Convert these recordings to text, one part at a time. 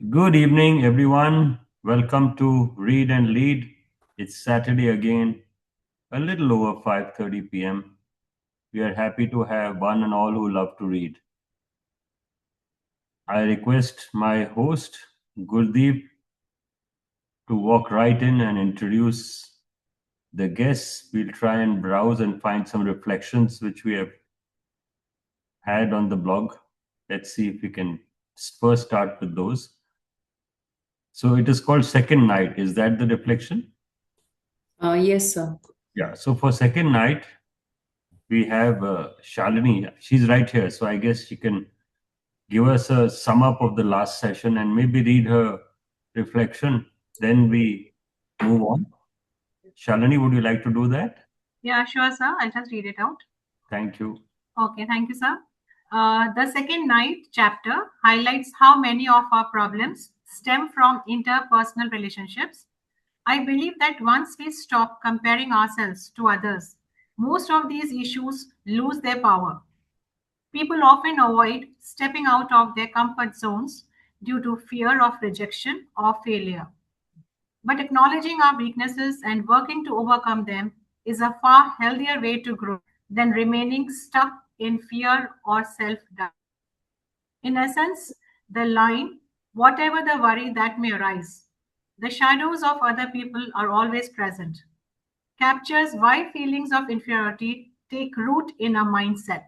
Good evening, everyone. Welcome to Read and Lead. It's Saturday again, a little over 5:30 p.m. We are happy to have one and all who love to read. I request my host, Gurdeep, to walk right in and introduce the guests. We'll try and browse and find some reflections which we have had on the blog. Let's see if we can first start with those. So it is called Second Night. Is that the reflection? Yes, sir. Yeah. So for second night, we have Shalini. She's right here. So I guess she can give us a sum up of the last session and maybe read her reflection. Then we move on. Shalini, would you like to do that? Yeah, sure, sir. I'll just read it out. Thank you. Okay, thank you, sir. The second night chapter highlights how many of our problems stem from interpersonal relationships. I believe that once we stop comparing ourselves to others, most of these issues lose their power. People often avoid stepping out of their comfort zones due to fear of rejection or failure. But acknowledging our weaknesses and working to overcome them is a far healthier way to grow than remaining stuck in fear or self doubt. In essence, the line, whatever the worry that may arise, the shadows of other people are always present, captures why feelings of inferiority take root in a mindset.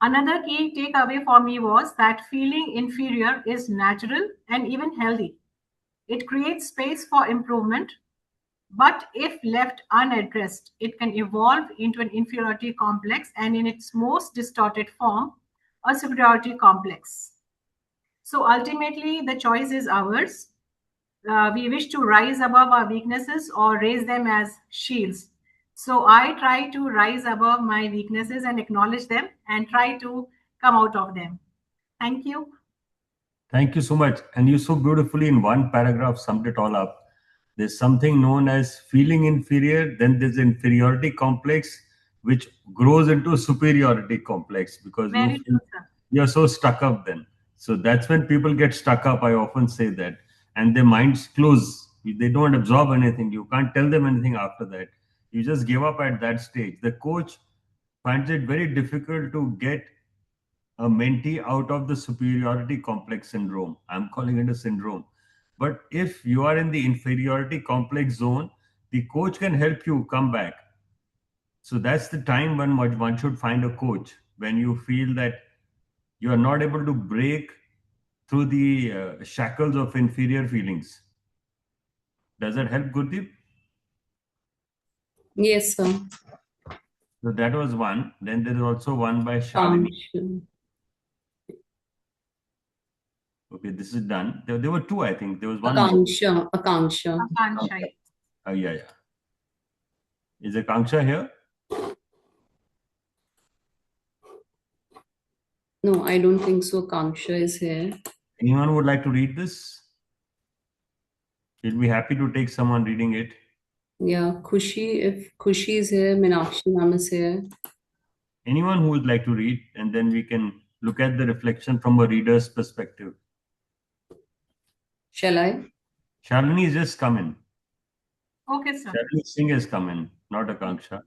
Another key takeaway for me was that feeling inferior is natural and even healthy. It creates space for improvement. But if left unaddressed, it can evolve into an inferiority complex and, in its most distorted form, a superiority complex. So ultimately, the choice is ours. We wish to rise above our weaknesses or raise them as shields. So I try to rise above my weaknesses and acknowledge them and try to come out of them. Thank you. Thank you so much. And you so beautifully in one paragraph summed it all up. There's something known as feeling inferior, then there's inferiority complex, which grows into superiority complex because you Very feel true, sir. you're so stuck up then. So that's when people get stuck up. I often say that. And their minds close. They don't absorb anything. You can't tell them anything after that. You just give up at that stage. The coach finds it very difficult to get a mentee out of the superiority complex syndrome. I'm calling it a syndrome. But if you are in the inferiority complex zone, the coach can help you come back. So that's the time when one should find a coach when you feel that you are not able to break through the shackles of inferior feelings. Does that help, Gurdeep? Yes, sir. So that was one. Then there is also one by Shalini. Function. Okay, this is done. There were two, I think. There was one more. Akanksha. Akanksha. Akanksha. Yeah, yeah. Is Akanksha here? No, I don't think so. Akanksha is here. Anyone would like to read this? We'll be happy to take someone reading it. Yeah, Khushi. If Khushi is here, Meenakshi ma'am is here. Anyone who would like to read, and then we can look at the reflection from a reader's perspective. Shall I? Shalini has just come in. Okay, sir. Shalini Singh has come in, not Akanksha.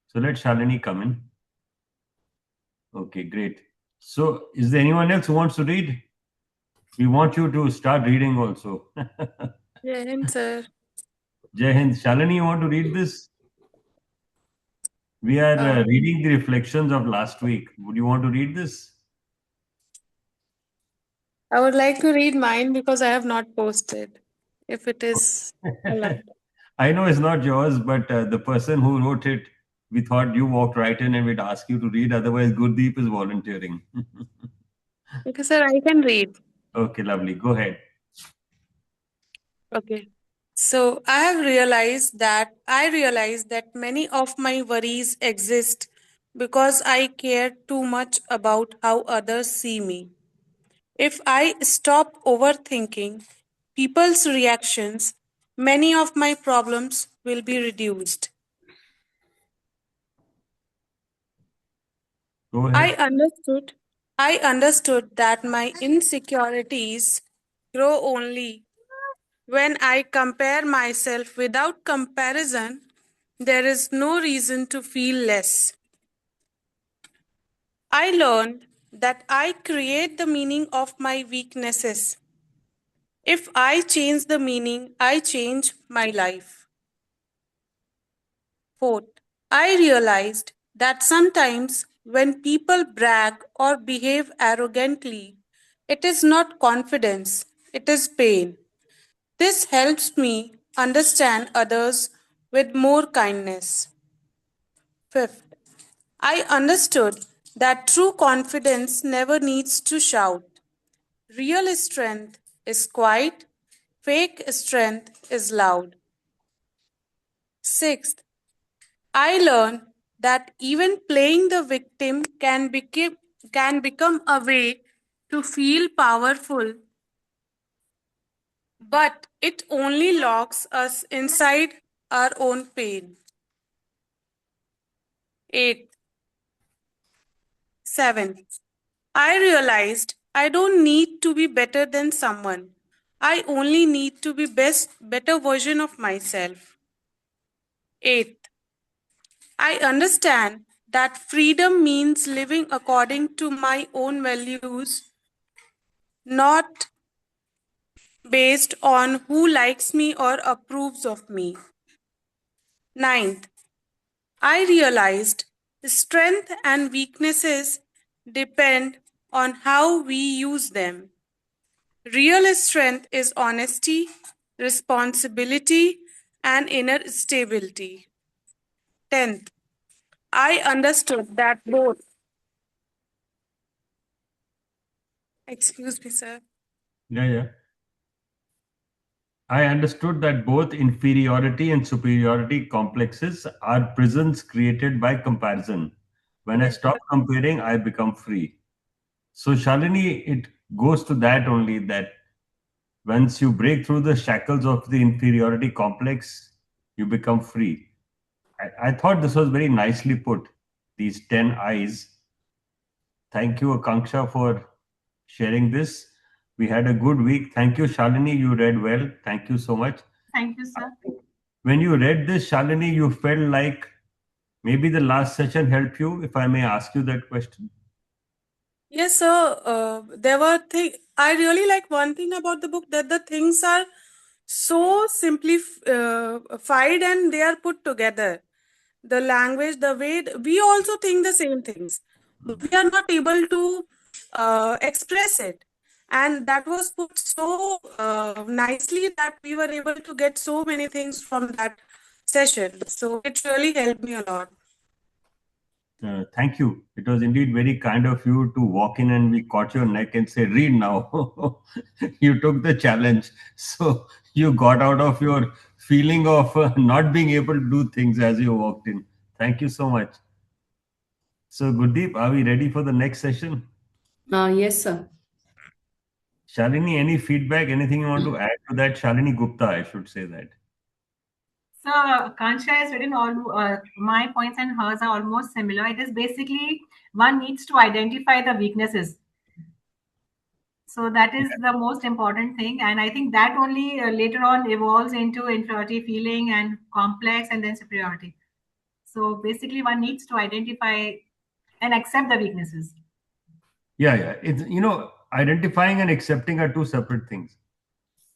So let Shalini come in. Okay, great. So is there anyone else who wants to read? We want you to start reading also. Jai Hind, sir. Jai Hind. Shalini, you want to read this? We are reading the reflections of last week. Would you want to read this? I would like to read mine because I have not posted, if it is allowed. I know it's not yours, but the person who wrote it, we thought you walked right in and we'd ask you to read. Otherwise, Gurdeep is volunteering. Okay, sir, I can read. Okay, lovely. Go ahead. Okay. So I realized that many of my worries exist because I care too much about how others see me. If I stop overthinking people's reactions, many of my problems will be reduced. Go I ahead. understood I understood that my insecurities grow only when I compare myself. Without comparison, there is no reason to feel less. I learned that I create the meaning of my weaknesses. If I change the meaning, I change my life. Fourth, I realized that sometimes when people brag or behave arrogantly, it is not confidence, it is pain. This helps me understand others with more kindness. Fifth, I understood that true confidence never needs to shout. Real strength is quiet, fake strength is loud. Sixth, I learned that even playing the victim can become a way to feel powerful, but it only locks us inside our own pain. 8. 7. I realized I don't need to be better than someone. I only need to be better version of myself. 8. I understand that freedom means living according to my own values, not based on who likes me or approves of me. 9th, I realized strength and weaknesses depend on how we use them. Real strength is honesty, responsibility, and inner stability. 10th, I understood that both. Excuse me, sir. Yeah. I understood that both inferiority and superiority complexes are prisons created by comparison. When I Yes, stop comparing, I become free. So, Shalini, it goes to that only, that once you break through the shackles of the inferiority complex, you become free. I thought this was very nicely put, these 10 eyes. Thank you, Akanksha, for sharing this. We had a good week. Thank you, Shalini. You read well. Thank you so much. thank you, sir. When you read this, Shalini, you felt like maybe the last session helped you, if I may ask you that question. Yes, sir. There were things. I really like one thing about the book, that the things are so simplified and they are put together. The language, the way we also think the same things, but we are not able to express it. And that was put so nicely that we were able to get so many things from that session. So it really helped me a lot. Thank you. It was indeed very kind of you to walk in and we caught your neck and say, read now. You took the challenge. So you got out of your feeling of not being able to do things as you walked in. Thank you so much. So, Gurdeep, are we ready for the next session? Yes, sir. Shalini, any feedback, anything you want to add to that? Shalini Gupta, I should say that. So Kansha has written all my points and hers are almost similar. It is basically one needs to identify the weaknesses. So that is the most important thing, and I think that only later on evolves into inferiority feeling and complex and then superiority. So basically, one needs to identify and accept the weaknesses. Yeah. It's, identifying and accepting are two separate things.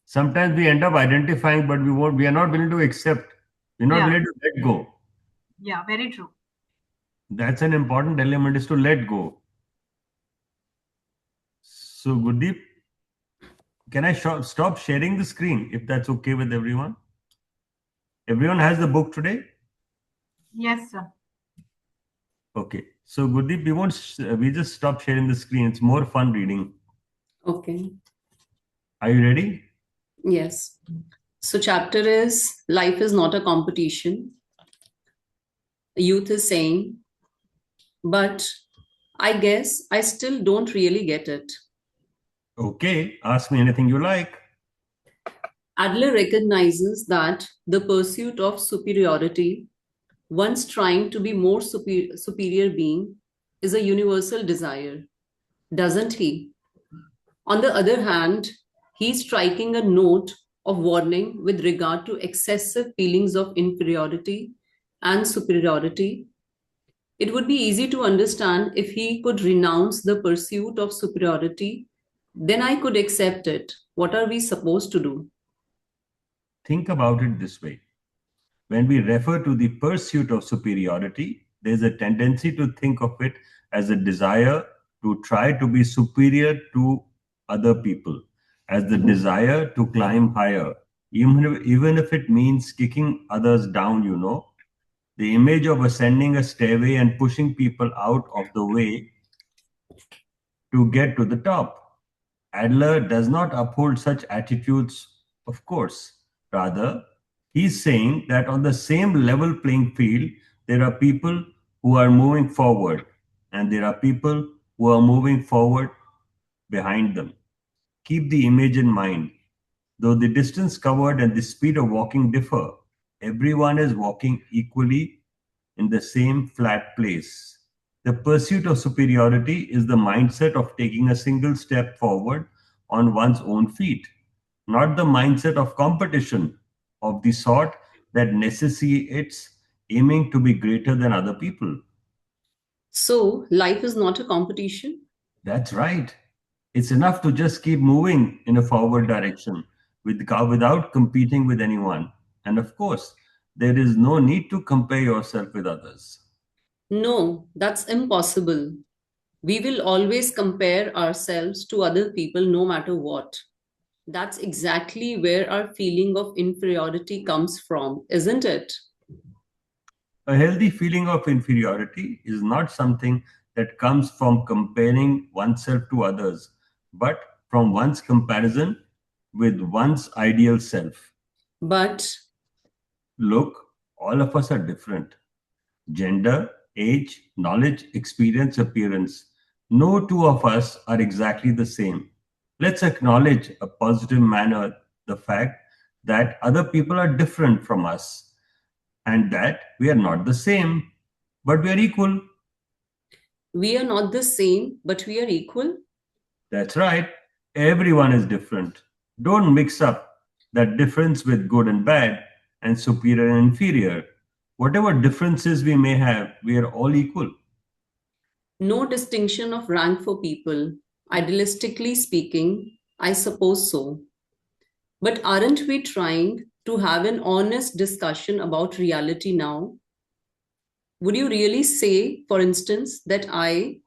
Sometimes we end up identifying, but we are not willing to accept. We're not Yeah, willing to let go. yeah, very true. That's an important element, is to let go. So, Gurdeep, can I stop sharing the screen if that's okay with everyone? Everyone has the book today? Yes, sir. Okay. So, Gurdeep, we just stop sharing the screen. It's more fun reading. Okay. Are you ready? Yes. So chapter is Life is not a competition. Youth is saying, but I guess I still don't really get it. Okay. Ask me anything you like. Adler recognizes that the pursuit of superiority, once trying to be more superior being, is a universal desire, doesn't he? On the other hand, He's striking a note of warning with regard to excessive feelings of inferiority and superiority. It would be easy to understand if he could renounce the pursuit of superiority. Then I could accept it. What are we supposed to do? Think about it this way. When we refer to the pursuit of superiority, there's a tendency to think of it as a desire to try to be superior to other people, as the desire to climb higher, even if it means kicking others down, the image of ascending a stairway and pushing people out of the way to get to the top. Adler does not uphold such attitudes, of course. Rather, he's saying that on the same level playing field, there are people who are moving forward, and there are people who are moving forward behind them. Keep the image in mind. Though the distance covered and the speed of walking differ, everyone is walking equally in the same flat place. The pursuit of superiority is the mindset of taking a single step forward on one's own feet, not the mindset of competition of the sort that necessitates aiming to be greater than other people. So, life is not a competition. That's right. It's enough to just keep moving in a forward direction without competing with anyone. And of course, there is no need to compare yourself with others. No, that's impossible. We will always compare ourselves to other people no matter what. That's exactly where our feeling of inferiority comes from, isn't it? A healthy feeling of inferiority is not something that comes from comparing oneself to others, but from one's comparison with one's ideal self. But Look, all of us are different. Gender, age, knowledge, experience, appearance. No two of us are exactly the same. Let's acknowledge a positive manner the fact that other people are different from us and that we are not the same, but we are equal. we are not the same, but we are equal. That's right. Everyone is different. Don't mix up that difference with good and bad and superior and inferior. Whatever differences we may have, we are all equal. No distinction of rank for people. Idealistically speaking, I suppose so. But aren't we trying to have an honest discussion about reality now? Would you really say, for instance, that I,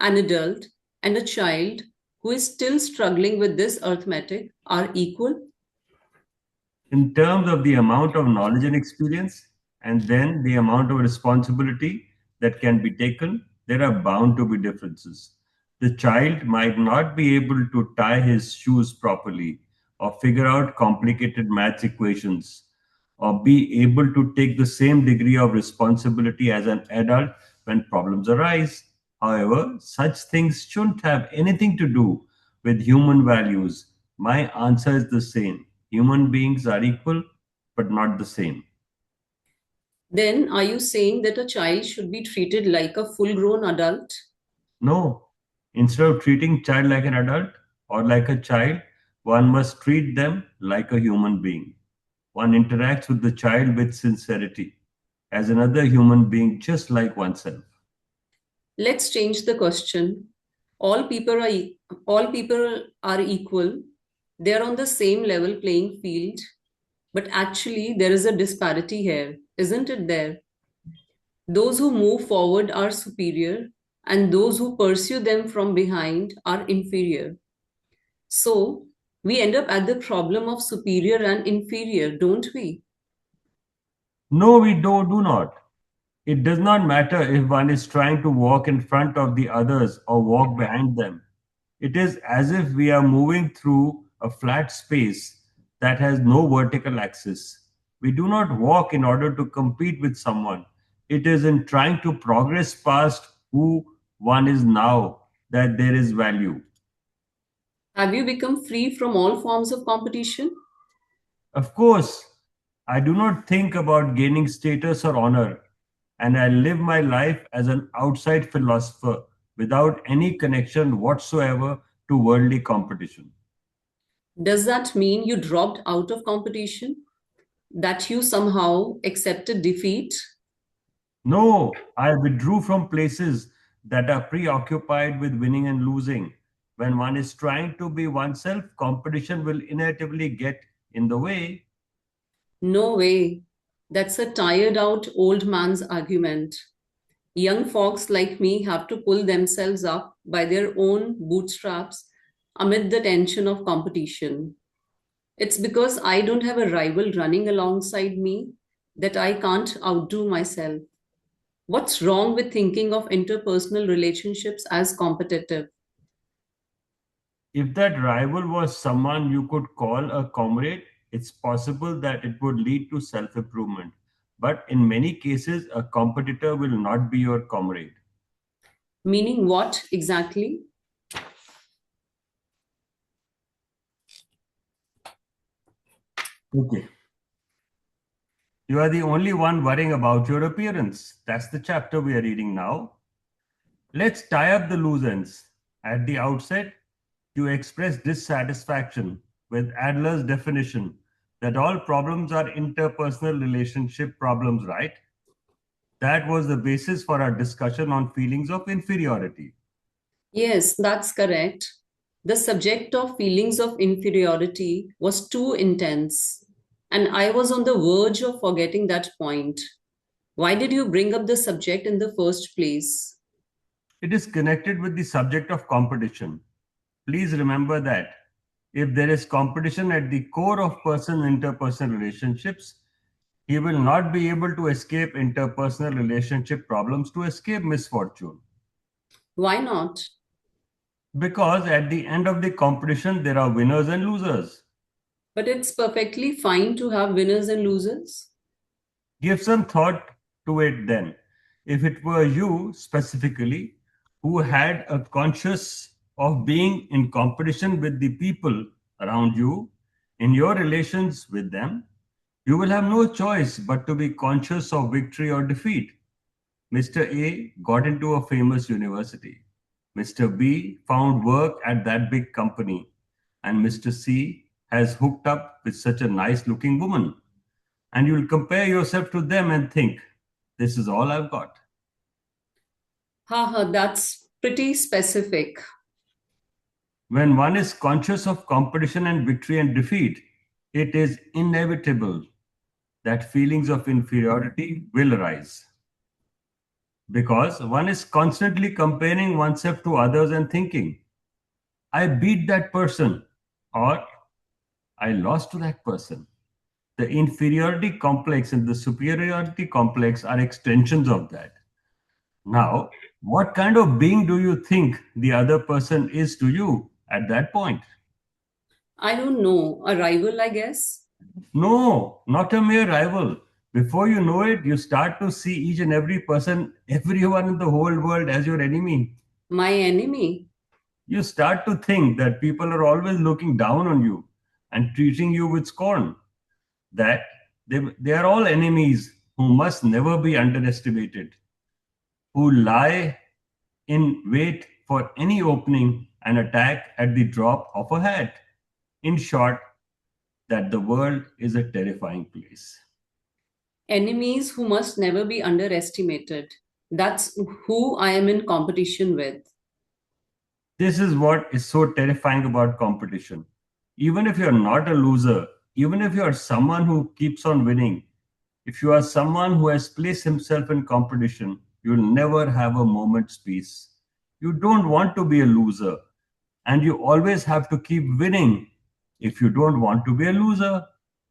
an adult, and a child who is still struggling with this arithmetic are equal? In terms of the amount of knowledge and experience, and then the amount of responsibility that can be taken, there are bound to be differences. The child might not be able to tie his shoes properly, or figure out complicated maths equations, or be able to take the same degree of responsibility as an adult when problems arise. However, such things shouldn't have anything to do with human values. My answer is the same. Human beings are equal, but not the same. Then are you saying that a child should be treated like a full grown adult? No. Instead of treating child like an adult or like a child, one must treat them like a human being. One interacts with the child with sincerity, as another human being just like oneself. Let's change the question. All people are equal. They are on the same level playing field, but actually there is a disparity here, isn't it there? Those who move forward are superior, and those who pursue them from behind are inferior. So we end up at the problem of superior and inferior, don't we? No, we do not. It does not matter if one is trying to walk in front of the others or walk behind them. It is as if we are moving through a flat space that has no vertical axis. We do not walk in order to compete with someone. It is in trying to progress past who one is now that there is value. Have you become free from all forms of competition? Of course, I do not think about gaining status or honor, and I live my life as an outside philosopher without any connection whatsoever to worldly competition. Does that mean you dropped out of competition? That you somehow accepted defeat? No, I withdrew from places that are preoccupied with winning and losing. When one is trying to be oneself, competition will inevitably get in the way. No way. That's a tired out old man's argument. Young folks like me have to pull themselves up by their own bootstraps amid the tension of competition. It's because I don't have a rival running alongside me that I can't outdo myself. What's wrong with thinking of interpersonal relationships as competitive? If that rival was someone you could call a comrade, it's possible that it would lead to self improvement. But in many cases, a competitor will not be your comrade. Meaning what exactly? Okay. You are the only one worrying about your appearance. That's the chapter we are reading now. Let's tie up the loose ends. At the outset, you express dissatisfaction with Adler's definition that all problems are interpersonal relationship problems, right? That was the basis for our discussion on feelings of inferiority. Yes, that's correct. The subject of feelings of inferiority was too intense, and I was on the verge of forgetting that point. Why did you bring up the subject in the first place? It is connected with the subject of competition. Please remember that if there is competition at the core of person interpersonal relationships, he will not be able to escape interpersonal relationship problems to escape misfortune. Why not? Because at the end of the competition, there are winners and losers. But it's perfectly fine to have winners and losers. Give some thought to it then. If it were you specifically who had a conscious of being in competition with the people around you in your relations with them, you will have no choice but to be conscious of victory or defeat. Mr. A got into a famous university. Mr. B found work at that big company. And Mr. C has hooked up with such a nice looking woman. And you'll compare yourself to them and think, this is all I've got. Haha, that's pretty specific. When one is conscious of competition and victory and defeat, it is inevitable that feelings of inferiority will arise. Because one is constantly comparing oneself to others and thinking, I beat that person or I lost to that person. The inferiority complex and the superiority complex are extensions of that. Now, what kind of being do you think the other person is to you at that point? I don't know, a rival, I guess. No, not a mere rival. Before you know it, you start to see each and every person, everyone in the whole world as your enemy. My enemy. You start to think that people are always looking down on you and treating you with scorn, that they are all enemies who must never be underestimated, who lie in wait for any opening and attack at the drop of a hat. In short, that the world is a terrifying place. Enemies who must never be underestimated. That's who I am in competition with. This is what is so terrifying about competition. Even if you're not a loser, even if you're someone who keeps on winning, if you are someone who has placed himself in competition, you'll never have a moment's peace. You don't want to be a loser, and you always have to keep winning. If you don't want to be a loser,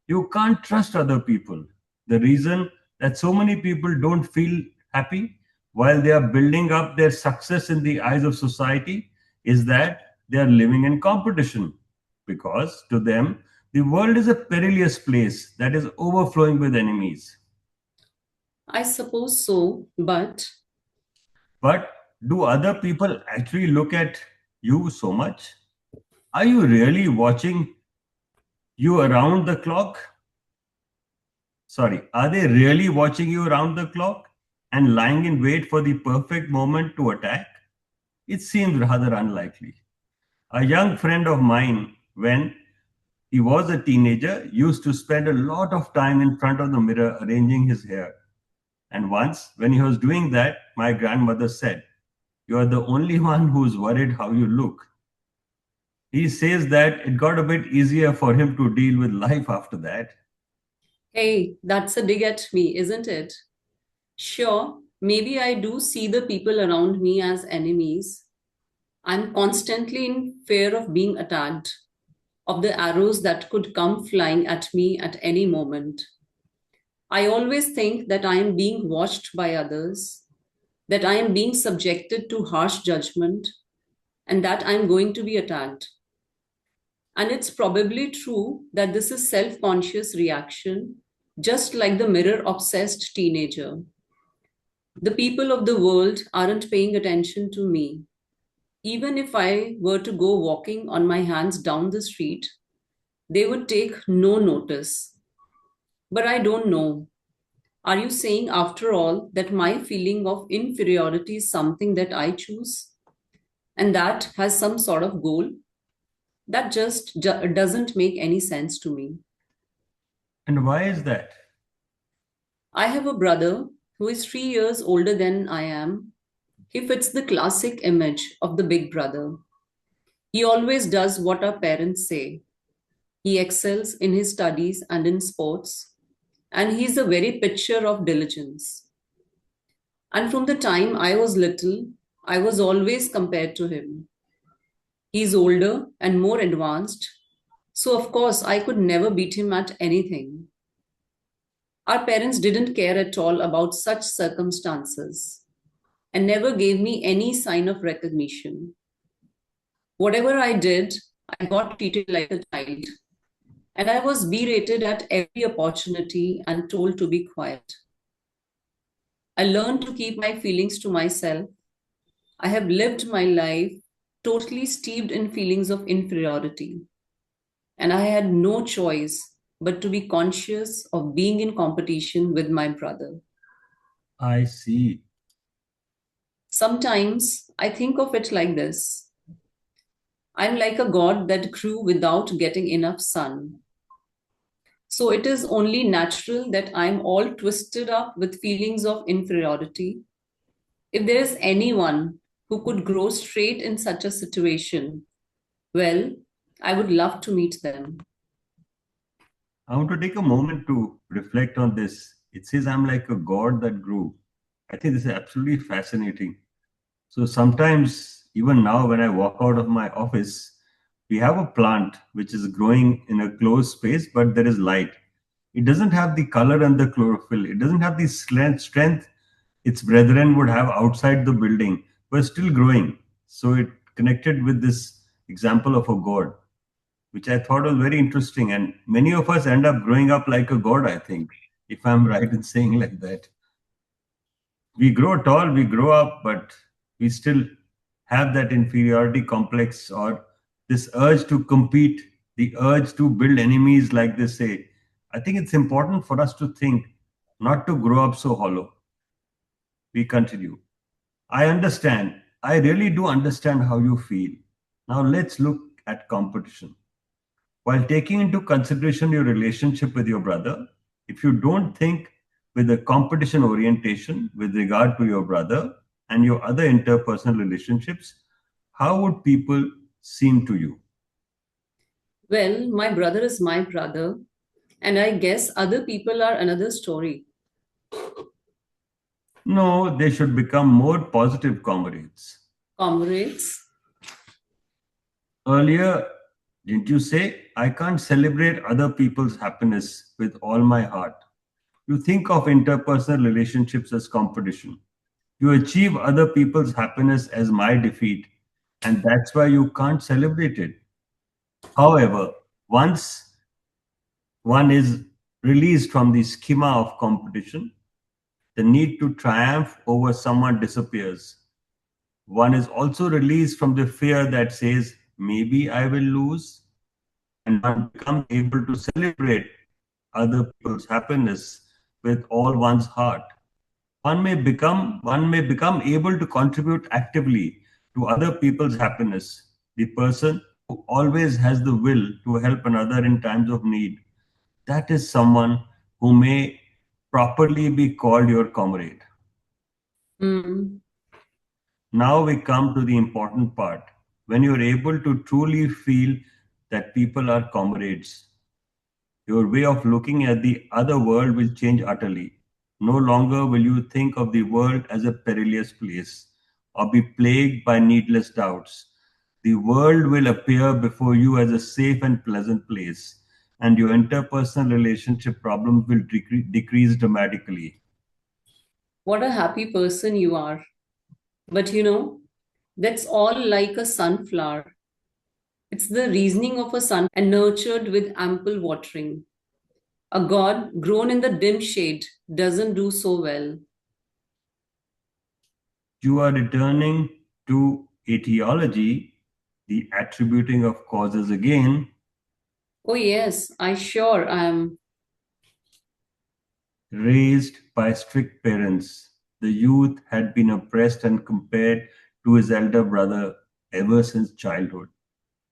you can't trust other people. The reason that so many people don't feel happy while they are building up their success in the eyes of society is that they are living in competition. Because to them, the world is a perilous place that is overflowing with enemies. I suppose so, but But do other people actually look at you so much? Are you really watching you around the clock? Sorry, are they really watching you around the clock and lying in wait for the perfect moment to attack? It seems rather unlikely. A young friend of mine, when He was a teenager, used to spend a lot of time in front of the mirror arranging his hair. And once, when he was doing that, my grandmother said, "You are the only one who's worried how you look." He says that it got a bit easier for him to deal with life after that. Hey, that's a dig at me, isn't it? Sure, maybe I do see the people around me as enemies. I'm constantly in fear of being attacked, of the arrows that could come flying at me at any moment. I always think that I am being watched by others, that I am being subjected to harsh judgment, and that I am going to be attacked. And it's probably true that this is self-conscious reaction, just like the mirror-obsessed teenager. The people of the world aren't paying attention to me. Even if I were to go walking on my hands down the street, they would take no notice. But I don't know. Are you saying, after all, that my feeling of inferiority is something that I choose and that has some sort of goal? That just doesn't make any sense to me. And why is that? I have a brother who is 3 years older than I am. He fits the classic image of the big brother. He always does what our parents say. He excels in his studies and in sports, and he's a very picture of diligence. And from the time I was little, I was always compared to him. He's older and more advanced, so of course I could never beat him at anything. Our parents didn't care at all about such circumstances and never gave me any sign of recognition. Whatever I did, I got treated like a child, and I was berated at every opportunity and told to be quiet. I learned to keep my feelings to myself. I have lived my life totally steeped in feelings of inferiority, and I had no choice but to be conscious of being in competition with my brother. I see. Sometimes I think of it like this: I'm like a god that grew without getting enough sun. So it is only natural that I'm all twisted up with feelings of inferiority. If there is anyone who could grow straight in such a situation, well, I would love to meet them. I want to take a moment to reflect on this. It says I'm like a god that grew. I think this is absolutely fascinating. So sometimes, even now, when I walk out of my office, we have a plant which is growing in a closed space, but there is light. It doesn't have the color and the chlorophyll. It doesn't have the strength its brethren would have outside the building, but still growing. So it connected with this example of a god, which I thought was very interesting. And many of us end up growing up like a god, I think, if I'm right in saying like that. We grow tall, we grow up, but we still have that inferiority complex or this urge to compete, the urge to build enemies, like they say. I think it's important for us to think, not to grow up so hollow. We continue. I understand. I really do understand how you feel. Now let's look at competition. While taking into consideration your relationship with your brother, if you don't think with a competition orientation with regard to your brother and your other interpersonal relationships, how would people seem to you? Well, my brother is my brother, and I guess other people are another story. No, they should become more positive comrades. Comrades, Earlier, didn't you say, I can't celebrate other people's happiness with all my heart? You think of interpersonal relationships as competition. You achieve other people's happiness as my defeat, and that's why you can't celebrate it. However, once one is released from the schema of competition, the need to triumph over someone disappears. One is also released from the fear that says, maybe I will lose, and one becomes able to celebrate other people's happiness with all one's heart. One may become able to contribute actively to other people's happiness. The person who always has the will to help another in times of need, that is someone who may properly be called your comrade. Hmm. Now we come to the important part. When you're able to truly feel that people are comrades, your way of looking at the other world will change utterly. No longer will you think of the world as a perilous place or be plagued by needless doubts. The world will appear before you as a safe and pleasant place, and your interpersonal relationship problems will decrease dramatically. What a happy person you are. But that's all like a sunflower. It's the reasoning of a sun and nurtured with ample watering. A god grown in the dim shade doesn't do so well. You are returning to etiology, the attributing of causes again. Oh, yes, I sure am. Raised by strict parents, the youth had been oppressed and compared to his elder brother ever since childhood.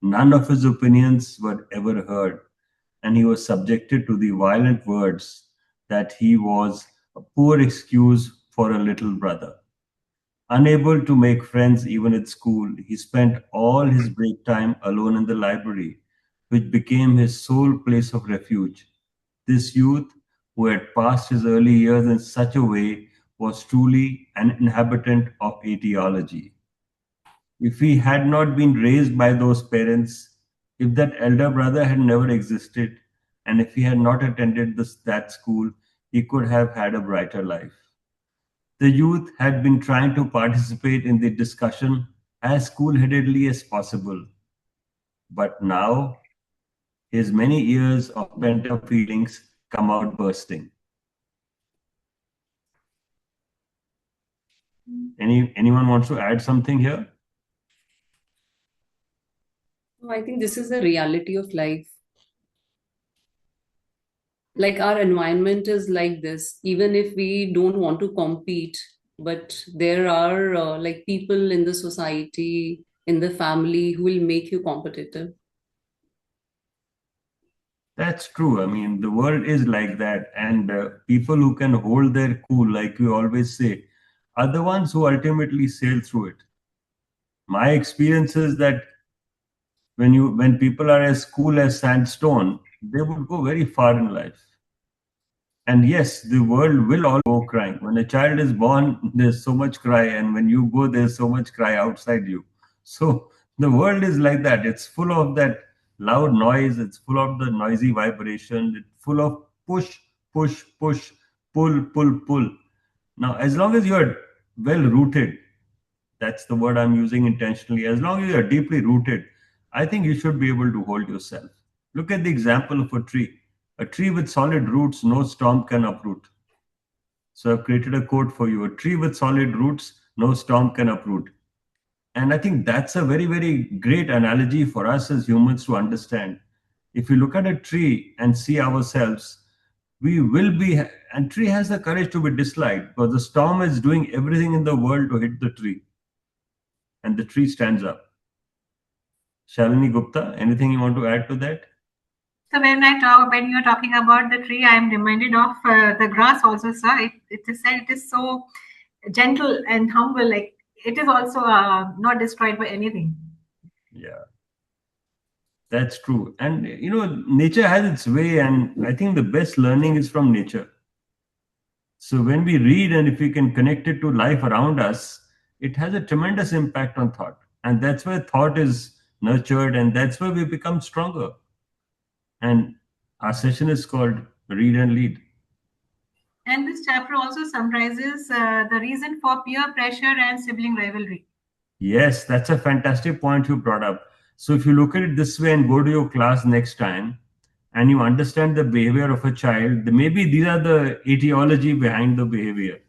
None of his opinions were ever heard, and he was subjected to the violent words that he was a poor excuse for a little brother. Unable to make friends even at school, he spent all his break time alone in the library, which became his sole place of refuge. This youth, who had passed his early years in such a way, was truly an inhabitant of etiology. If he had not been raised by those parents, if that elder brother had never existed, and if he had not attended that school, he could have had a brighter life. The youth had been trying to participate in the discussion as cool headedly as possible, but now his many years of pent up feelings come out bursting. Anyone wants to add something here? I think this is the reality of life. Like our environment is like this, even if we don't want to compete, but there are like people in the society, in the family who will make you competitive. That's true. I mean, the world is like that, and people who can hold their cool, like we always say, are the ones who ultimately sail through it. My experience is that when people are as cool as sandstone, they would go very far in life. And yes, the world will all go crying. When a child is born, there's so much cry, and when you go, there's so much cry outside you. So the world is like that. It's full of that loud noise, it's full of the noisy vibration, it's full of push, push, push, pull, pull, pull. Now, as long as you're well rooted, that's the word I'm using intentionally. As long as you're deeply rooted, I think you should be able to hold yourself. Look at the example of a tree. A tree with solid roots, no storm can uproot. So I've created a quote for you. A tree with solid roots, no storm can uproot. And I think that's a very, very great analogy for us as humans to understand. If you look at a tree and see ourselves, we will be, and tree has the courage to be disliked because the storm is doing everything in the world to hit the tree, and the tree stands up. Shalini Gupta, anything you want to add to that? So when you're talking about the tree, I am reminded of the grass also, sir. It is said it is so gentle and humble, like it is also not destroyed by anything. Yeah, that's true. And nature has its way, and I think the best learning is from nature. So when we read and if we can connect it to life around us, it has a tremendous impact on thought. And that's where thought is nurtured, and that's where we become stronger. And our session is called Read and Lead. And this chapter also summarizes the reason for peer pressure and sibling rivalry. Yes, that's a fantastic point you brought up. So if you look at it this way and go to your class next time and you understand the behavior of a child, maybe these are the etiology behind the behavior.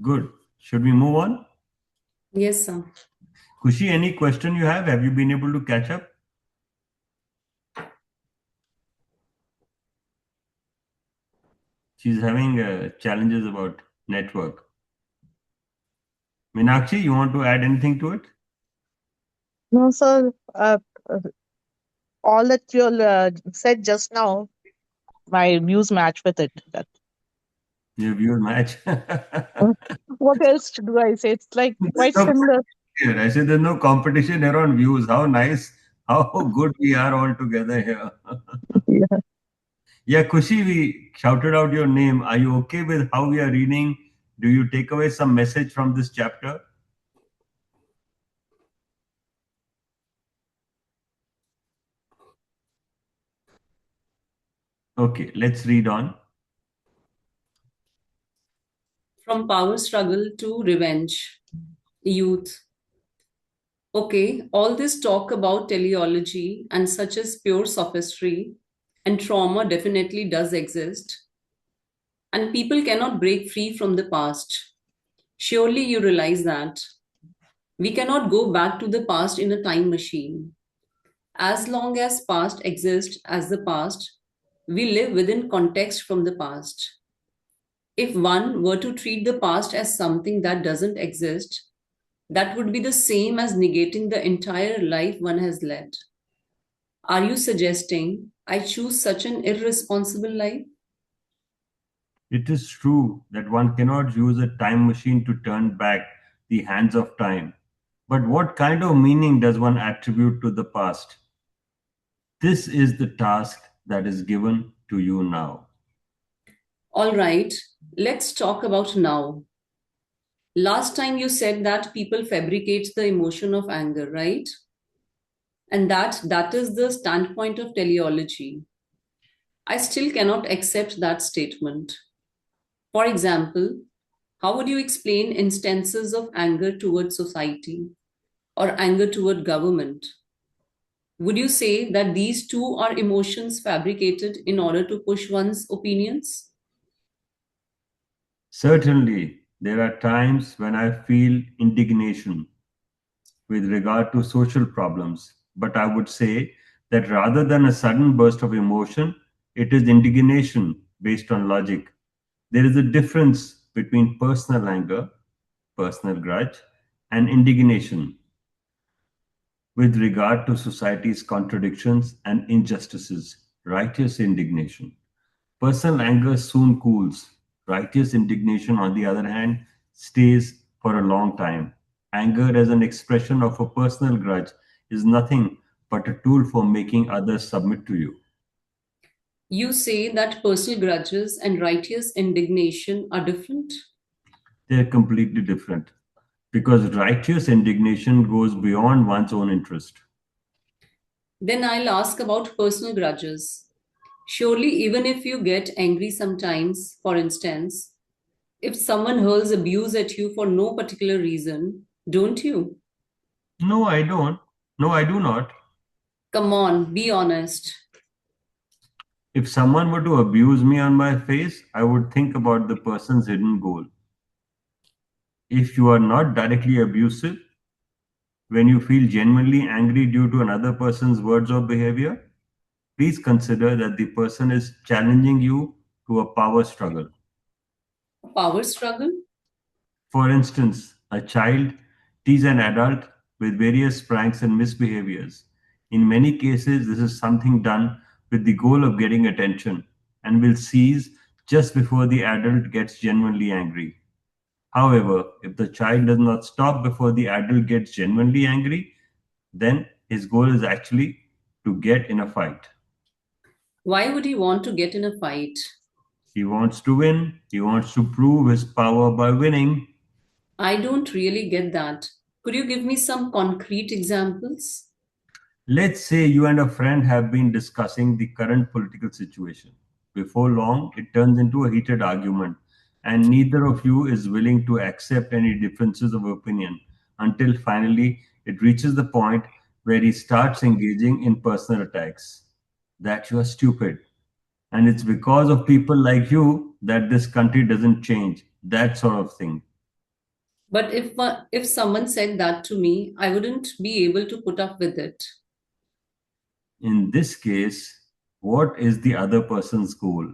Good. Should we move on? Yes, sir. Kushi, any question you have? Have you been able to catch up? She's having challenges about network. Meenakshi, you want to add anything to it? No, sir. Uh, all that you said just now, my views match with it. That Your view match. what else do I say? It's like There's quite no similar. competition. I said there's no competition here on views. How nice, how good we are all together here. Yeah. Yeah, Kushi, we shouted out your name. Are you okay with how we are reading? Do you take away some message from this chapter? Okay, let's read on. From power struggle to revenge, youth. Okay, all this talk about teleology and such as pure sophistry and trauma definitely does exist, and people cannot break free from the past. Surely you realize that. We cannot go back to the past in a time machine. As long as past exists as the past, we live within context from the past. If one were to treat the past as something that doesn't exist, that would be the same as negating the entire life one has led. Are you suggesting I choose such an irresponsible life? It is true that one cannot use a time machine to turn back the hands of time. But what kind of meaning does one attribute to the past? This is the task that is given to you now. All right, let's talk about now. Last time you said that people fabricate the emotion of anger, right? And that is the standpoint of teleology. I still cannot accept that statement. For example, how would you explain instances of anger towards society or anger toward government? Would you say that these two are emotions fabricated in order to push one's opinions? Certainly, there are times when I feel indignation with regard to social problems, but I would say that rather than a sudden burst of emotion, it is indignation based on logic. There is a difference between personal anger, personal grudge, and indignation with regard to society's contradictions and injustices, righteous indignation. Personal anger soon cools. Righteous indignation, on the other hand, stays for a long time. Anger as an expression of a personal grudge is nothing but a tool for making others submit to you. You say that personal grudges and righteous indignation are different? They are completely different because righteous indignation goes beyond one's own interest. Then I'll ask about personal grudges. Surely, even if you get angry sometimes, for instance, if someone hurls abuse at you for no particular reason, don't you? No, I don't. No, I do not. Come on, be honest. If someone were to abuse me on my face, I would think about the person's hidden goal. If you are not directly abusive, when you feel genuinely angry due to another person's words or behavior, please consider that the person is challenging you to a power struggle. Power struggle? For instance, a child teases an adult with various pranks and misbehaviors. In many cases, this is something done with the goal of getting attention and will cease just before the adult gets genuinely angry. However, if the child does not stop before the adult gets genuinely angry, then his goal is actually to get in a fight. Why would he want to get in a fight? He wants to win, he wants to prove his power by winning. I don't really get that. Could you give me some concrete examples? Let's say you and a friend have been discussing the current political situation. Before long, it turns into a heated argument, and neither of you is willing to accept any differences of opinion until finally it reaches the point where he starts engaging in personal attacks. That you are stupid. And it's because of people like you that this country doesn't change. That sort of thing. But if someone said that to me, I wouldn't be able to put up with it. In this case, what is the other person's goal?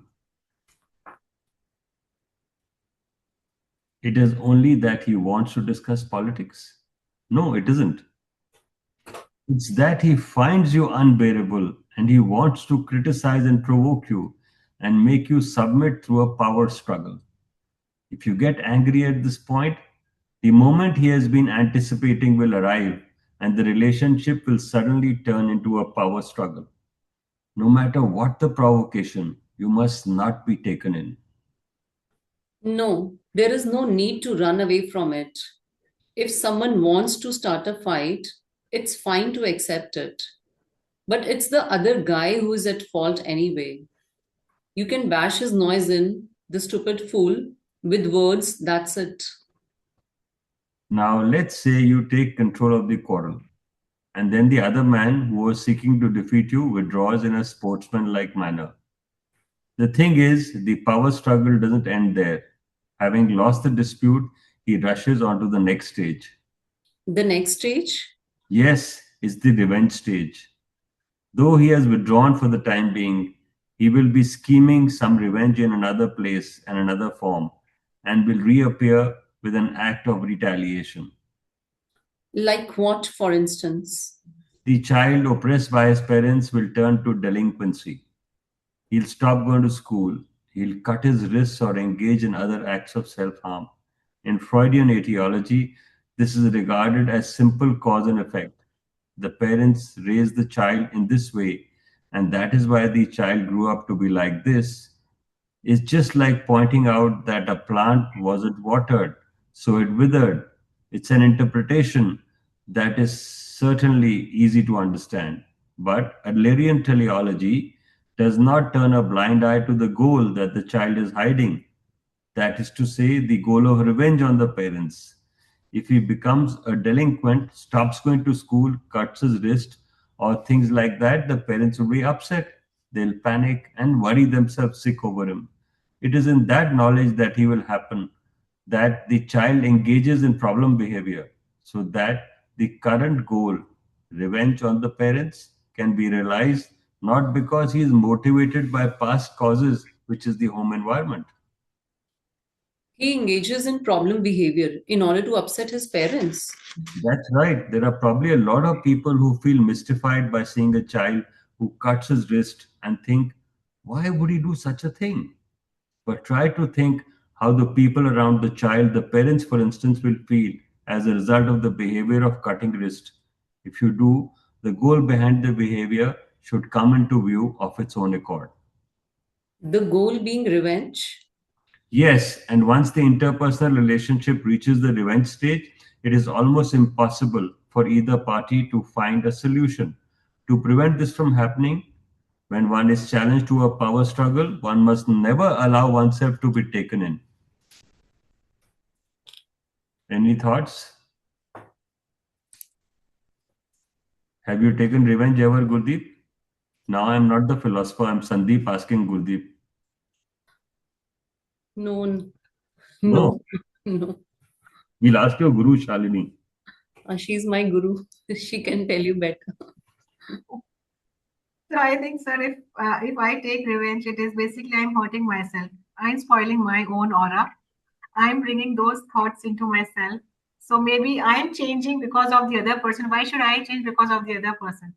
It is only that he wants to discuss politics? No, it isn't. It's that he finds you unbearable and he wants to criticize and provoke you and make you submit through a power struggle. If you get angry at this point, the moment he has been anticipating will arrive and the relationship will suddenly turn into a power struggle. No matter what the provocation, you must not be taken in. No, there is no need to run away from it. If someone wants to start a fight, it's fine to accept it. But it's the other guy who is at fault anyway. You can bash his noise in, the stupid fool, with words, that's it. Now, let's say you take control of the quarrel, and then the other man who was seeking to defeat you withdraws in a sportsmanlike manner. The thing is, the power struggle doesn't end there. Having lost the dispute, he rushes onto the next stage. The next stage? Yes, it's the revenge stage. Though he has withdrawn for the time being, he will be scheming some revenge in another place and another form, and will reappear with an act of retaliation. Like what, for instance? The child oppressed by his parents will turn to delinquency. He'll stop going to school. He'll cut his wrists or engage in other acts of self harm. In Freudian etiology, this is regarded as simple cause and effect. The parents raised the child in this way, and that is why the child grew up to be like this. It's just like pointing out that a plant wasn't watered, so it withered. It's an interpretation that is certainly easy to understand. But Adlerian teleology does not turn a blind eye to the goal that the child is hiding. That is to say, the goal of revenge on the parents. If he becomes a delinquent, stops going to school, cuts his wrist, or things like that, the parents will be upset. They'll panic and worry themselves sick over him. It is in that knowledge that he will happen that the child engages in problem behavior so that the current goal, revenge on the parents, can be realized not because he is motivated by past causes, which is the home environment. He engages in problem behavior in order to upset his parents. That's right. There are probably a lot of people who feel mystified by seeing a child who cuts his wrist and think, why would he do such a thing? But try to think how the people around the child, the parents, for instance, will feel as a result of the behavior of cutting wrist. If you do, the goal behind the behavior should come into view of its own accord. The goal being revenge. Yes, and once the interpersonal relationship reaches the revenge stage, it is almost impossible for either party to find a solution. To prevent this from happening, when one is challenged to a power struggle, one must never allow oneself to be taken in. Any thoughts? Have you taken revenge ever, Gurdeep? Now I am not the philosopher, I'm Sandeep asking Gurdeep. No, No, no, no. we'll ask your guru, Shalini. She's my guru. She can tell you better. So I think, sir, if I take revenge, it is basically I'm hurting myself. I'm spoiling my own aura. I'm bringing those thoughts into myself. So maybe I'm changing because of the other person. Why should I change because of the other person?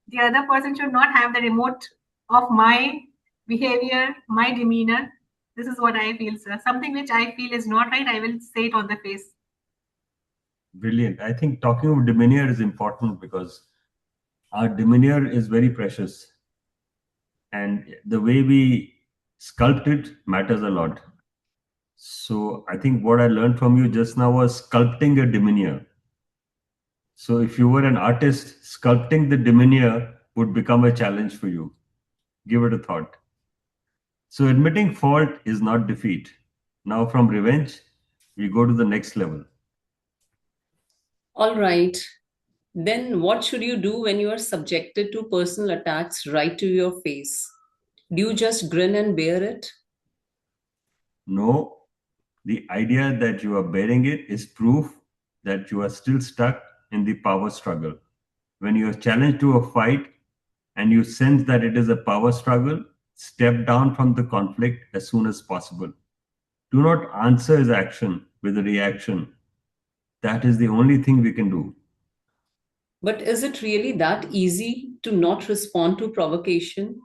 The other person should not have the remote of my behavior, my demeanor. This is what I feel, sir. Something which I feel is not right, I will say it on the face. Brilliant. I think talking of demeanor is important because our demeanor is very precious, and the way we sculpt it matters a lot. So I think what I learned from you just now was sculpting a demeanor. So if you were an artist, sculpting the demeanor would become a challenge for you. Give it a thought. So admitting fault is not defeat. Now from revenge, we go to the next level. All right. Then what should you do when you are subjected to personal attacks right to your face? Do you just grin and bear it? No, the idea that you are bearing it is proof that you are still stuck in the power struggle. When you are challenged to a fight and you sense that it is a power struggle, step down from the conflict as soon as possible. Do not answer his action with a reaction. That is the only thing we can do. But is it really that easy to not respond to provocation?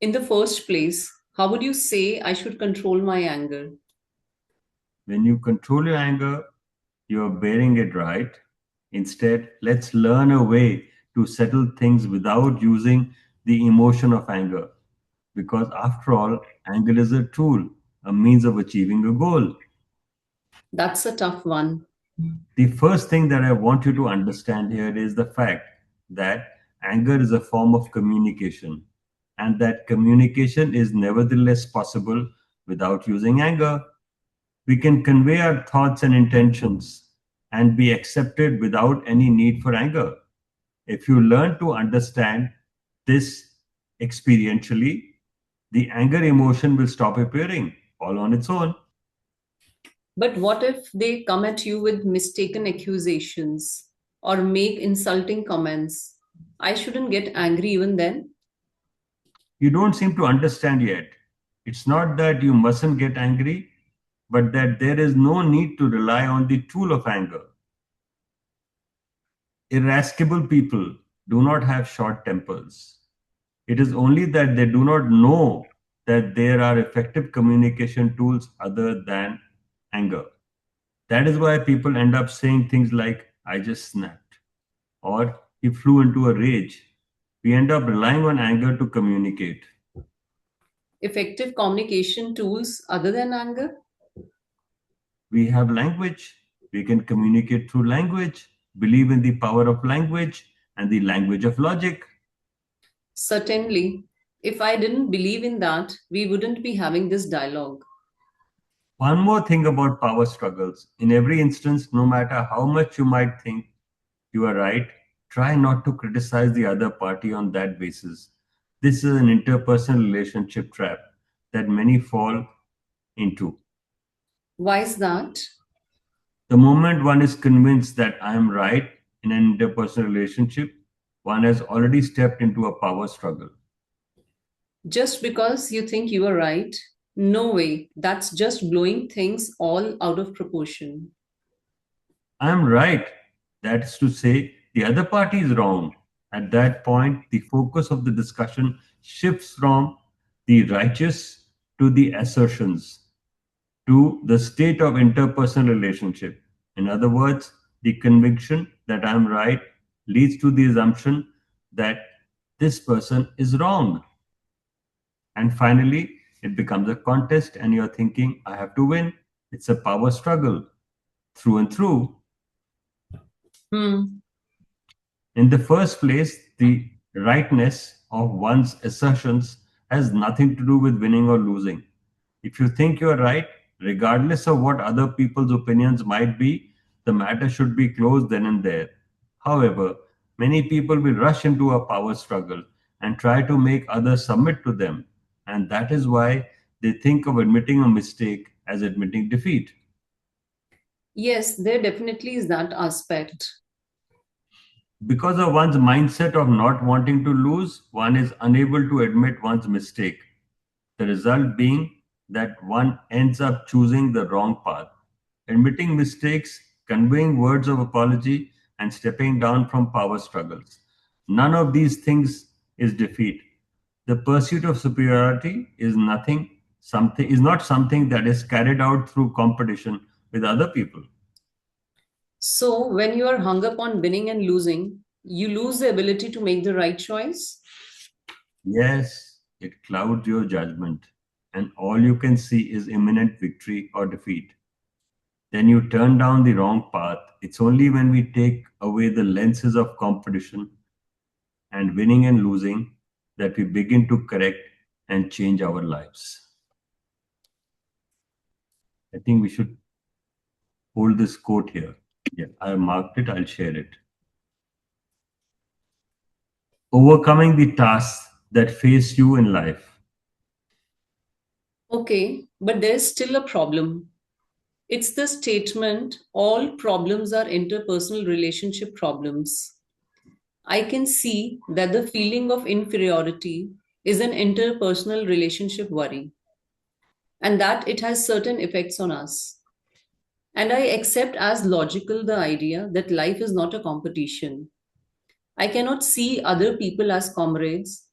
In the first place, how would you say I should control my anger? When you control your anger, you are bearing it right. Instead, let's learn a way to settle things without using the emotion of anger. Because after all, anger is a tool, a means of achieving a goal. That's a tough one. The first thing that I want you to understand here is the fact that anger is a form of communication, and that communication is nevertheless possible without using anger. We can convey our thoughts and intentions and be accepted without any need for anger. If you learn to understand this experientially, the anger emotion will stop appearing all on its own. But what if they come at you with mistaken accusations or make insulting comments? I shouldn't get angry even then. You don't seem to understand yet. It's not that you mustn't get angry, but that there is no need to rely on the tool of anger. Irascible people do not have short tempers. It is only that they do not know that there are effective communication tools other than anger. That is why people end up saying things like, I just snapped, or he flew into a rage. We end up relying on anger to communicate. Effective communication tools other than anger? We have language. We can communicate through language, believe in the power of language and the language of logic. Certainly. If I didn't believe in that, we wouldn't be having this dialogue. One more thing about power struggles. In every instance, no matter how much you might think you are right, try not to criticize the other party on that basis. This is an interpersonal relationship trap that many fall into. Why is that? The moment one is convinced that I am right in an interpersonal relationship, one has already stepped into a power struggle. Just because you think you are right? No way. That's just blowing things all out of proportion. I am right. That is to say, the other party is wrong. At that point, the focus of the discussion shifts from the righteous to the assertions, to the state of interpersonal relationship. In other words, the conviction that I am right leads to the assumption that this person is wrong. And finally, it becomes a contest, and you're thinking, I have to win. It's a power struggle through and through. Hmm. In the first place, the rightness of one's assertions has nothing to do with winning or losing. If you think you're right, regardless of what other people's opinions might be, the matter should be closed then and there. However, many people will rush into a power struggle and try to make others submit to them, and that is why they think of admitting a mistake as admitting defeat. Yes, there definitely is that aspect. Because of one's mindset of not wanting to lose, one is unable to admit one's mistake. The result being that one ends up choosing the wrong path, admitting mistakes, conveying words of apology, and stepping down from power struggles. None of these things is defeat. The pursuit of superiority is not something that is carried out through competition with other people. So, when you are hung up on winning and losing, you lose the ability to make the right choice. Yes, it clouds your judgment, and all you can see is imminent victory or defeat. Then you turn down the wrong path. It's only when we take away the lenses of competition and winning and losing that we begin to correct and change our lives. I think we should hold this quote here. Yeah, I marked it, I'll share it. Overcoming the tasks that face you in life. Okay, but there's still a problem. It's the statement all problems are interpersonal relationship problems. I can see that the feeling of inferiority is an interpersonal relationship worry and that it has certain effects on us. And I accept as logical the idea that life is not a competition. I cannot see other people as comrades,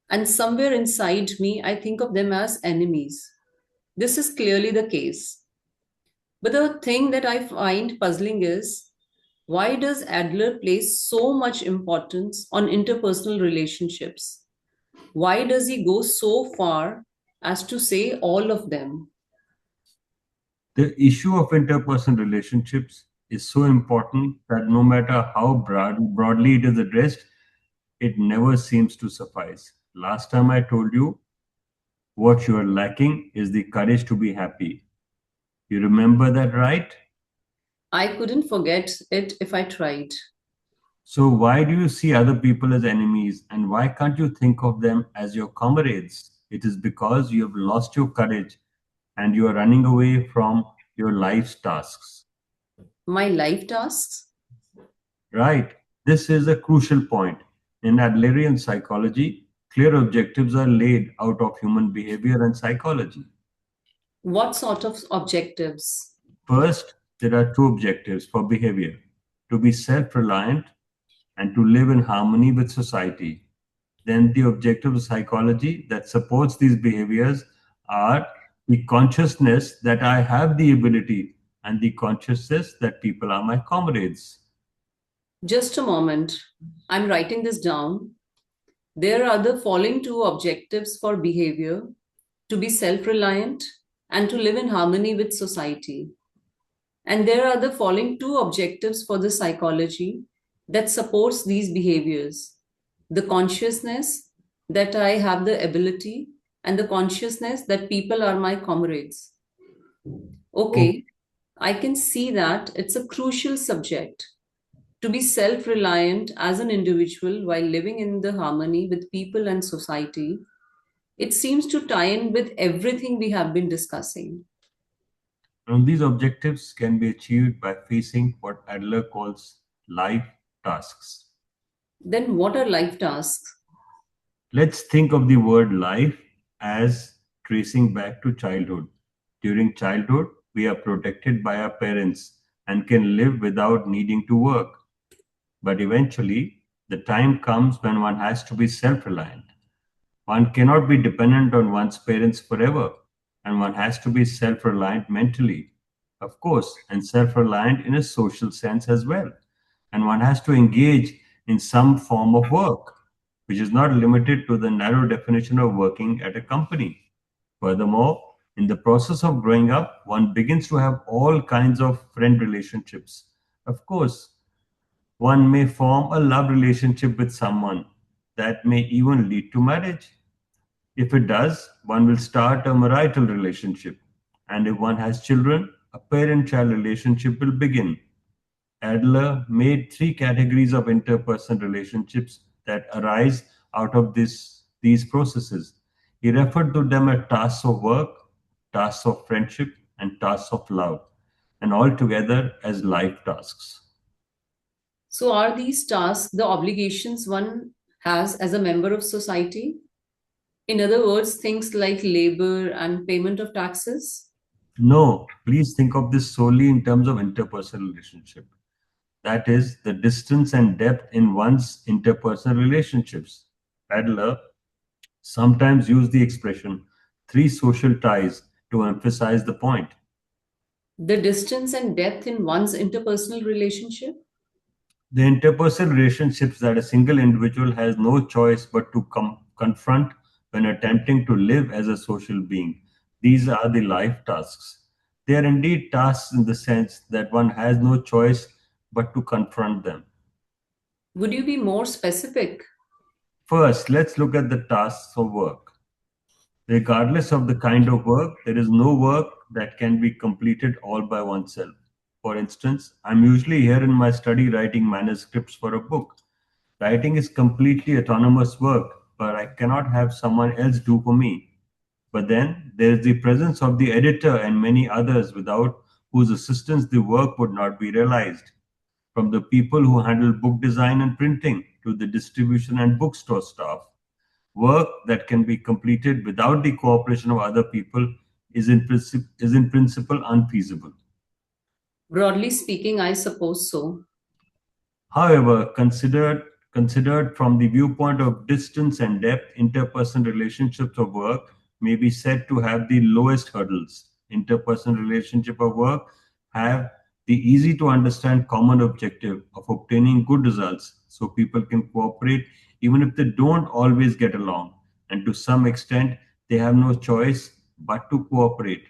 and somewhere inside me, I think of them as enemies. This is clearly the case. But the thing that I find puzzling is why does Adler place so much importance on interpersonal relationships? Why does he go so far as to say all of them? The issue of interpersonal relationships is so important that no matter how broadly it is addressed, it never seems to suffice. Last time I told you what you are lacking is the courage to be happy. You remember that, right? I couldn't forget it if I tried. So, why do you see other people as enemies and why can't you think of them as your comrades? It is because you have lost your courage and you are running away from your life's tasks. My life tasks? Right. This is a crucial point. In Adlerian psychology, clear objectives are laid out of human behavior and psychology. What sort of objectives? First, there are two objectives for behavior: to be self reliant and to live in harmony with society. Then, the objective of psychology that supports these behaviors are the consciousness that I have the ability and the consciousness that people are my comrades. Just a moment. I'm writing this down. There are the following two objectives for behavior: to be self reliant and to live in harmony with society. And there are the following two objectives for the psychology that supports these behaviors: the consciousness that I have the ability, and the consciousness that people are my comrades. Oh, Okay, I can see that it's a crucial subject. To be self reliant as an individual while living in the harmony with people and society, it seems to tie in with everything we have been discussing. and these objectives can be achieved by facing what Adler calls life tasks. Then, what are life tasks? Let's think of the word life as tracing back to childhood. During childhood, we are protected by our parents and can live without needing to work. But eventually, the time comes when one has to be self reliant. One cannot be dependent on one's parents forever, and one has to be self reliant mentally, of course, and self reliant in a social sense as well. And one has to engage in some form of work, which is not limited to the narrow definition of working at a company. Furthermore, in the process of growing up, one begins to have all kinds of friend relationships. Of course, one may form a love relationship with someone that may even lead to marriage. If it does, one will start a marital relationship. And if one has children, a parent child relationship will begin. Adler made three categories of interpersonal relationships that arise out of these processes. He referred to them as tasks of work, tasks of friendship, and tasks of love, and all together as life tasks. So, are these tasks the obligations one has as a member of society? In other words, things like labor and payment of taxes? No, please think of this solely in terms of interpersonal relationship. That is, the distance and depth in one's interpersonal relationships. Adler sometimes used the expression three social ties to emphasize the point. The distance and depth in one's interpersonal relationship? The interpersonal relationships that a single individual has no choice but to confront when attempting to live as a social being. These are the life tasks. They are indeed tasks in the sense that one has no choice but to confront them. Would you be more specific? First, let's look at the tasks of work. Regardless of the kind of work, there is no work that can be completed all by oneself. For instance, I'm usually here in my study writing manuscripts for a book. Writing is completely autonomous work, but I cannot have someone else do for me. But then there is the presence of the editor and many others without whose assistance the work would not be realized. From the people who handle book design and printing to the distribution and bookstore staff. Work that can be completed without the cooperation of other people is in principle unfeasible. Broadly speaking, I suppose so. However, consider Considered from the viewpoint of distance and depth, interpersonal relationships of work may be said to have the lowest hurdles. Interpersonal relationship of work have the easy to understand common objective of obtaining good results so people can cooperate even if they don't always get along, and to some extent they have no choice but to cooperate.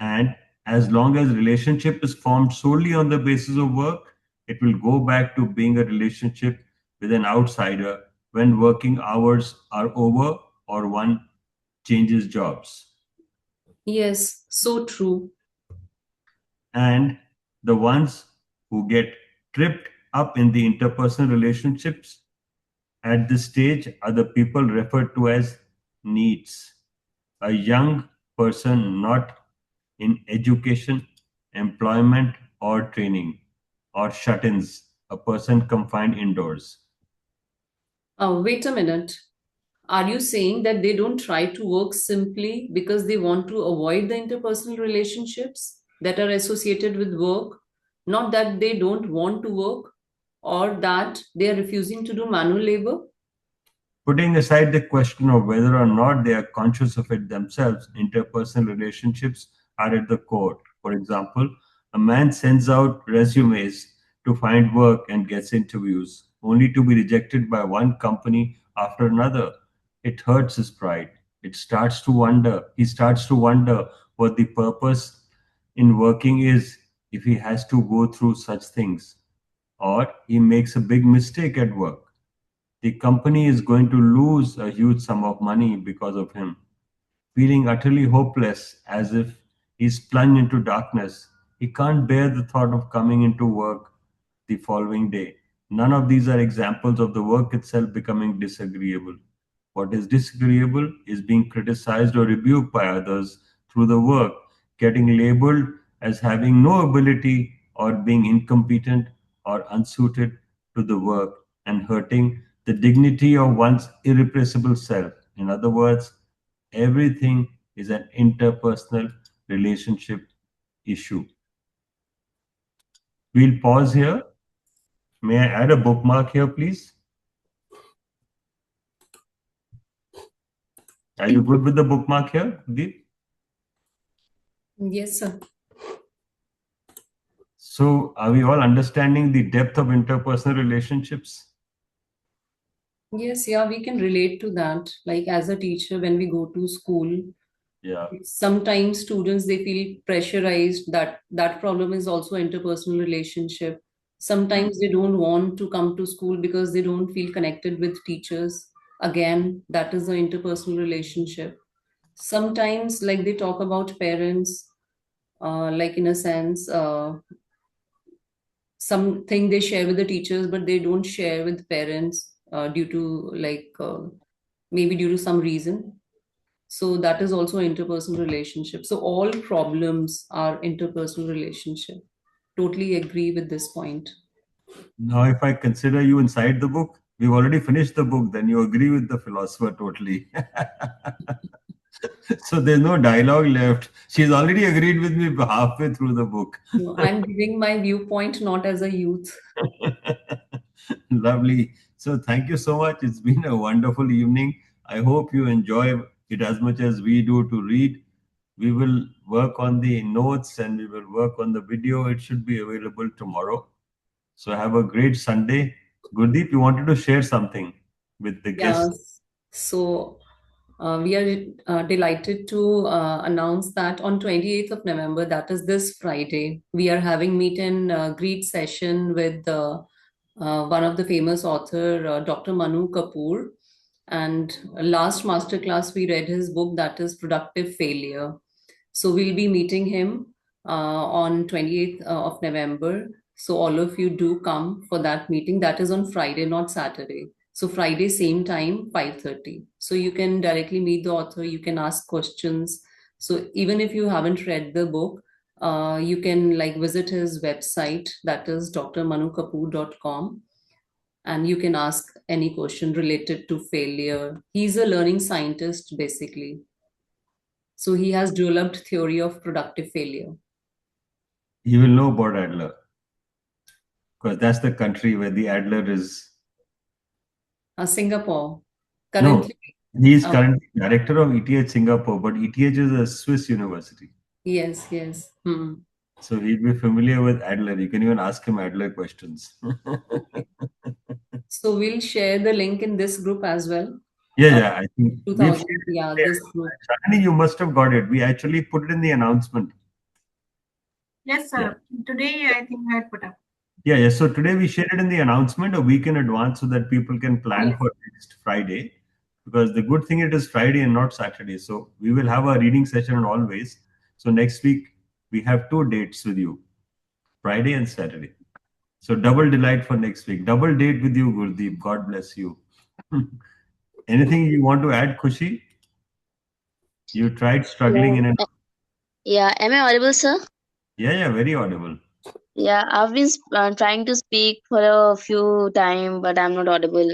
And as long as relationship is formed solely on the basis of work, it will go back to being a relationship with an outsider when working hours are over or one changes jobs. Yes, so true. And the ones who get tripped up in the interpersonal relationships at this stage are the people referred to as needs. A young person not in education, employment, or training, or shut ins, a person confined indoors. Wait a minute. Are you saying that they don't try to work simply because they want to avoid the interpersonal relationships that are associated with work? Not that they don't want to work or that they are refusing to do manual labor? Putting aside the question of whether or not they are conscious of it themselves, interpersonal relationships are at the core. For example, a man sends out resumes to find work and gets interviews, only to be rejected by one company after another. It hurts his pride. He starts to wonder what the purpose in working is if he has to go through such things, or he makes a big mistake at work. The company is going to lose a huge sum of money because of him. Feeling utterly hopeless, as if he's plunged into darkness, he can't bear the thought of coming into work the following day. None of these are examples of the work itself becoming disagreeable. What is disagreeable is being criticized or rebuked by others through the work, getting labeled as having no ability or being incompetent or unsuited to the work, and hurting the dignity of one's irrepressible self. In other words, everything is an interpersonal relationship issue. We'll pause here. May I add a bookmark here, please? Are you good with the bookmark here, Deep? Yes, sir. So, are we all understanding the depth of interpersonal relationships? Yes, yeah, we can relate to that. Like as a teacher, when we go to school, Yeah. sometimes students they feel pressurized that that problem is also interpersonal relationship. Sometimes they don't want to come to school because they don't feel connected with teachers. Again, that is the interpersonal relationship. Sometimes like they talk about parents, like in a sense, something they share with the teachers but they don't share with parents due to maybe due to some reason. So that is also interpersonal relationship. So all problems are interpersonal relationship. Totally agree with this point. Now, if I consider you inside the book, we've already finished the book, then you agree with the philosopher totally. So there's no dialogue left. She's already agreed with me halfway through the book. No, I'm giving my viewpoint not as a youth. Lovely. So thank you so much. It's been a wonderful evening. I hope you enjoy it as much as we do to read. We will work on the notes and we will work on the video. It should be available tomorrow. So have a great Sunday. Gurdeep, you wanted to share something with the Yeah. guests? So we are delighted to announce that on 28th of November, that is this Friday, we are having meet and greet session with one of the famous author, Dr. Manu Kapoor. And last masterclass, we read his book that is Productive Failure. So we'll be meeting him on 28th of November. So all of you do come for that meeting. That is on Friday, not Saturday. So Friday, same time, 5:30. So you can directly meet the author. You can ask questions. So even if you haven't read the book, you can like visit his website. That is drmanukapoor.com, and you can ask any question related to failure. He's a learning scientist basically. So he has developed theory of productive failure. You will know about Adler because that's the country where the Adler is Singapore. No, Currently, he is uh, currently director of ETH Singapore, but ETH is a Swiss university. yes, yes. So he'll be familiar with Adler. You can even ask him Adler questions. So we'll share the link in this group as well. Yeah, I think we've 2000, shared yeah, it. this group. Shalini, you must have got it. We actually put it in the announcement. Yes, Yeah. sir. Today, I think I had put up. Yeah. So today we shared it in the announcement a week in advance so that people can plan Yes. for next Friday. Because the good thing it is Friday and not Saturday. So we will have a reading session always. So next week we have 2 dates with you, Friday and Saturday. So double delight for next week. Double date with you, Gurdeep. God bless you. Anything you want to add, Kushi? You tried struggling in an. Yeah, am I audible, sir? Yeah, very audible. Yeah, I've been trying to speak for a few time, but I'm not audible.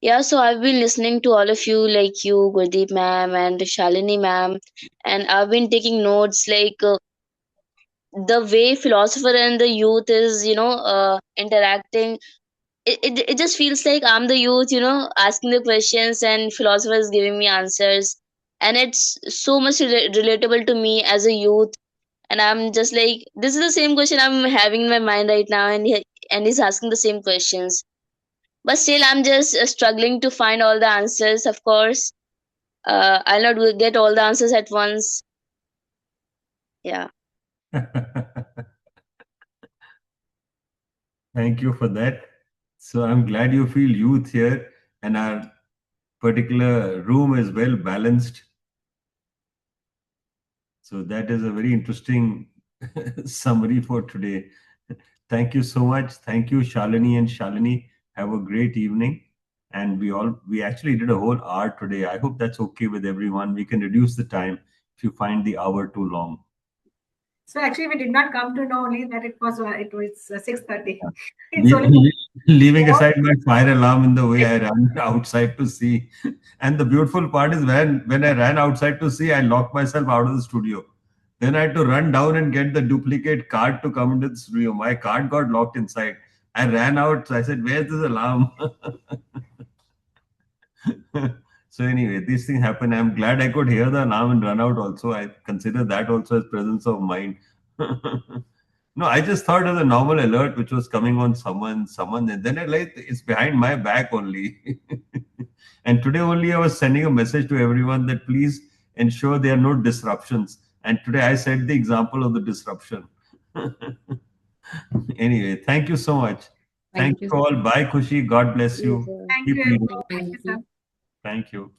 Yeah, so I've been listening to all of you, like you, Gurdeep ma'am, and Shalini ma'am, and I've been taking notes, like the way philosopher and the youth is, interacting. It just feels like I'm the youth, asking the questions, and philosopher is giving me answers, and it's so much relatable to me as a youth. And I'm just like, this is the same question I'm having in my mind right now, and he's asking the same questions, but still I'm just struggling to find all the answers. Of course, I'll not get all the answers at once. Yeah. Thank you for that. So I'm glad you feel youth here, and our particular room is well balanced. So that is a very interesting summary for today. Thank you so much. Thank you, Shalini and Shalini. Have a great evening. And we actually did a whole hour today. I hope that's okay with everyone. We can reduce the time if you find the hour too long. So actually, we did not come to know only that it was 6:30. It's Le- only Leaving aside my fire alarm in the way, I ran outside to see. And the beautiful part is when I ran outside to see, I locked myself out of the studio. Then I had to run down and get the duplicate card to come into the studio. My card got locked inside. I ran out. I said, "Where's this alarm?" So anyway, these things happen. I'm glad I could hear the alarm and run out also. I consider that also as presence of mind. No, I just thought of the normal alert which was coming on someone, and then I like it's behind my back only. And today only I was sending a message to everyone that please ensure there are no disruptions. And today I set the example of the disruption. Anyway, thank you so much. Thank Thank you. you all. Bye, Kushi. God bless Yes, you. sir. thank Keep you, reading. everyone. Thank Thank you, you. sir. Thank you.